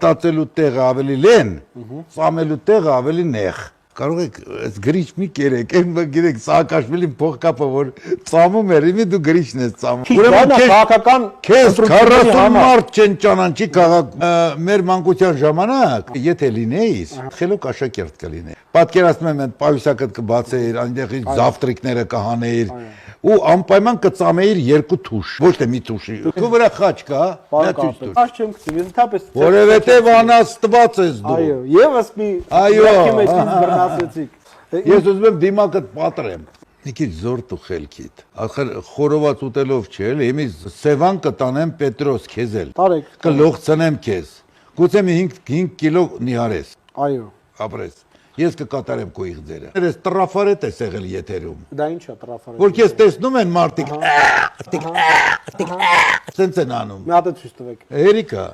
մտածելու տեղը ավելի լեն, ծամելու տեղը ավելի նեղ։ Կարող եք այս գրիչ մի կերեք, այն գիտեք Սաակաշվիլին փողկապը որ ծամում էր, իմի դու գրիչն ես ծամում։ Ուրեմն քաղաքական քեզ 40 մարդ չեն ճանաչի քաղաք մեր մանկության ժամանակ, եթե լինեիս, խելոք աշակերտ կլինեի։ Պատկերացնում եմ այդ պայուսակը կբացեիր, այնտեղից զավտրիկները կհանեիր ու անպայման կծամեիր երկու թուշ, ոչ թե մի թուշի։ Քո վրա խաչ կա, նա ցույց տուր։ Խաչ չեմ գցում, ես ընդհանրապես Որովհետև անաստված ես դու։ Այո, եւս մի Այո, մեջ բռնացեցիք։ Ես ուզում եմ դիմակդ պատրեմ։ Մի քիչ զոր տու խելքիդ։ Ախր խորոված ուտելով չէ, էլի, իմի սևան կտանեմ Պետրոս քեզ էլ։ Տարեք։ Կլողցնեմ քեզ։ Գուցե մի 5 կիլո նիհարես։ Այո։ Ապրես։ Ես կկատարեմ քո իղձերը։ Ես տրաֆարետ ես եղել եթերում։ Դա ինչա տրաֆարետ։ Որ քեզ տեսնում են մարդիկ։ Սենց են անում։ Մի հատ ցույց տվեք։ Էրիկա։